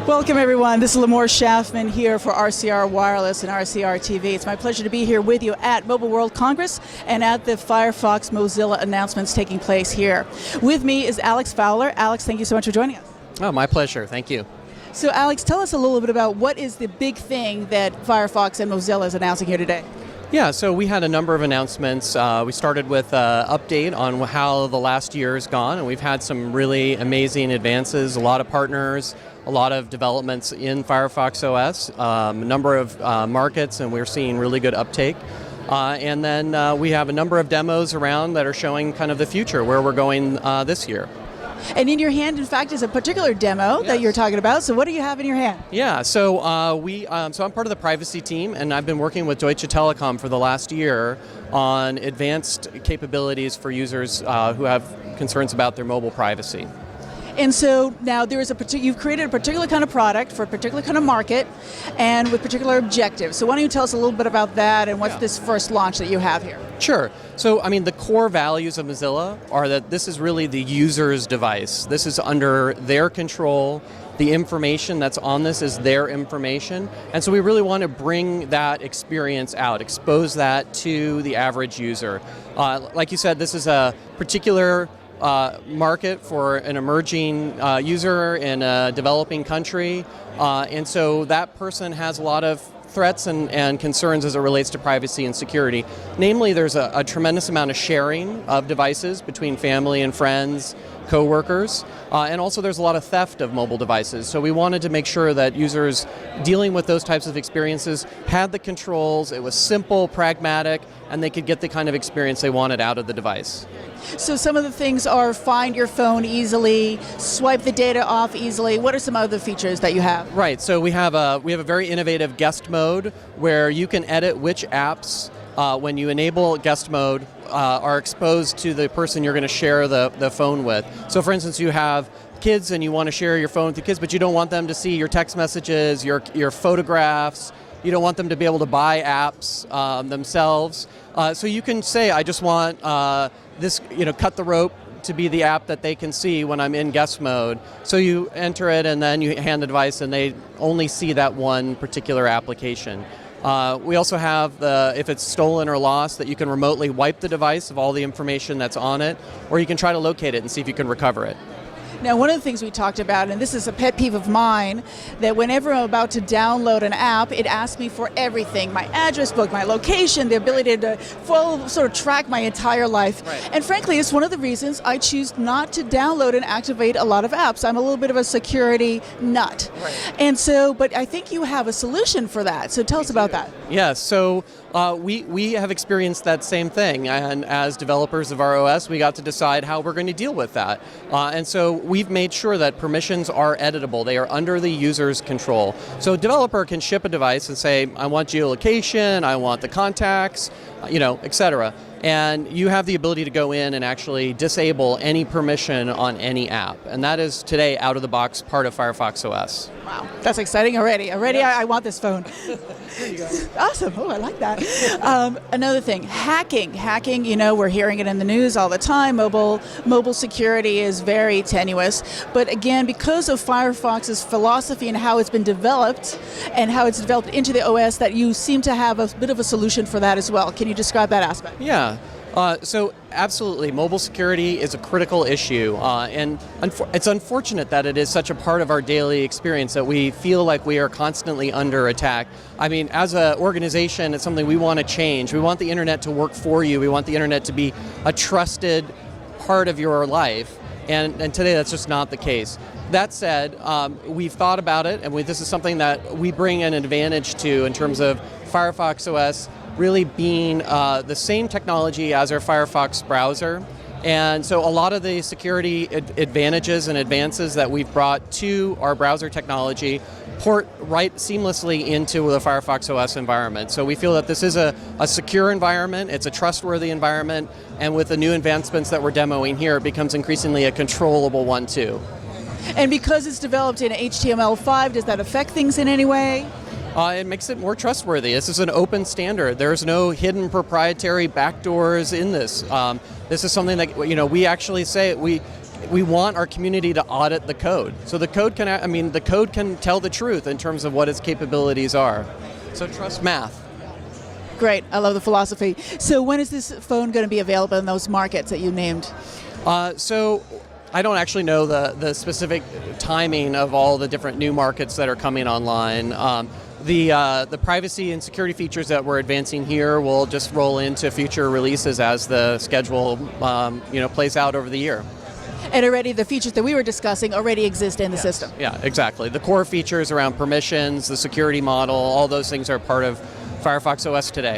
Welcome everyone, this is Limor Schaffman here for RCR Wireless and RCR TV. It's my pleasure to be here with you at Mobile World Congress and at the Firefox Mozilla announcements taking place here. With me is Alex Fowler. Alex, thank you so much for joining us. Oh, my pleasure, thank you. So Alex, tell us a little bit about what is the big thing that Firefox and Mozilla is announcing here today. Yeah, so we had a number of announcements. We started with an update on how the last year has gone, and we've had some really amazing advances, a lot of partners, a lot of developments in Firefox OS, a number of markets, and we're seeing really good uptake. And then we have a number of demos around that are showing kind of the future, where we're going this year. And in your hand, in fact, is a particular demo that you're talking about. So what do you have in your hand? Yeah, so so I'm part of the privacy team, and I've been working with Deutsche Telekom for the last year on advanced capabilities for users who have concerns about their mobile privacy. And so now there is you've created a particular kind of product for a particular kind of market and with particular objectives. So why don't you tell us a little bit about that and what's this first launch that you have here? Sure. So, I mean, the core values of Mozilla are that this is really the user's device. This is under their control. The information that's on this is their information. And so we really want to bring that experience out, expose that to the average user. Like you said, this is a particular market for an emerging user in a developing country, and so that person has a lot of threats and concerns as it relates to privacy and security. Namely, there's a tremendous amount of sharing of devices between family and friends, co-workers, and also there's a lot of theft of mobile devices. So we wanted to make sure that users dealing with those types of experiences had the controls, it was simple, pragmatic, and they could get the kind of experience they wanted out of the device. So some of the things are find your phone easily, swipe the data off easily. What are some other features that you have? Right, so we have a very innovative guest mode where you can edit which apps, when you enable guest mode, are exposed to the person you're going to share the phone with. So for instance, you have kids and you want to share your phone with the kids, but you don't want them to see your text messages, your photographs. You don't want them to be able to buy apps themselves. So you can say, I just want this, cut the rope to be the app that they can see when I'm in guest mode. So you enter it and then you hand the device and they only see that one particular application. We also have if it's stolen or lost, that you can remotely wipe the device of all the information that's on it, or you can try to locate it and see if you can recover it. Now, one of the things we talked about, and this is a pet peeve of mine, that whenever I'm about to download an app, it asks me for everything, my address book, my location, the ability to sort of track my entire life. Right. And frankly, it's one of the reasons I choose not to download and activate a lot of apps. I'm a little bit of a security nut. Right. And so, but I think you have a solution for that. So tell us about that. Yeah, so we have experienced that same thing, and as developers of our OS, we got to decide how we're going to deal with that. And so we've made sure that permissions are editable. They are under the user's control. So a developer can ship a device and say, I want geolocation, I want the contacts, etc. And you have the ability to go in and actually disable any permission on any app. And that is today out of the box part of Firefox OS. Wow, that's exciting already. Yes. I want this phone. There you go. Awesome. Oh, I like that. Another thing, hacking. Hacking, we're hearing it in the news all the time. Mobile security is very tenuous. But again, because of Firefox's philosophy and how it's been developed and how it's developed into the OS, that you seem to have a bit of a solution for that as well. Can you describe that aspect? Yeah. So absolutely, mobile security is a critical issue, and it's unfortunate that it is such a part of our daily experience that we feel like we are constantly under attack. I mean, as an organization, it's something we want to change. We want the internet to work for you. We want the internet to be a trusted part of your life, and today that's just not the case. That said, we've thought about it, and this is something that we bring an advantage to in terms of Firefox OS really being the same technology as our Firefox browser. And so a lot of the security advantages and advances that we've brought to our browser technology port right seamlessly into the Firefox OS environment. So we feel that this is a secure environment, it's a trustworthy environment, and with the new advancements that we're demoing here, it becomes increasingly a controllable one too. And because it's developed in HTML5, does that affect things in any way? It makes it more trustworthy. This is an open standard. There's no hidden proprietary backdoors in this. This is something that we actually say we want our community to audit the code. So the code can tell the truth in terms of what its capabilities are. So trust math. Great. I love the philosophy. So when is this phone going to be available in those markets that you named? So I don't actually know the specific timing of all the different new markets that are coming online. The privacy and security features that we're advancing here will just roll into future releases as the schedule plays out over the year. And already the features that we were discussing already exist in the system. Yeah, exactly. The core features around permissions, the security model, all those things are part of Firefox OS today.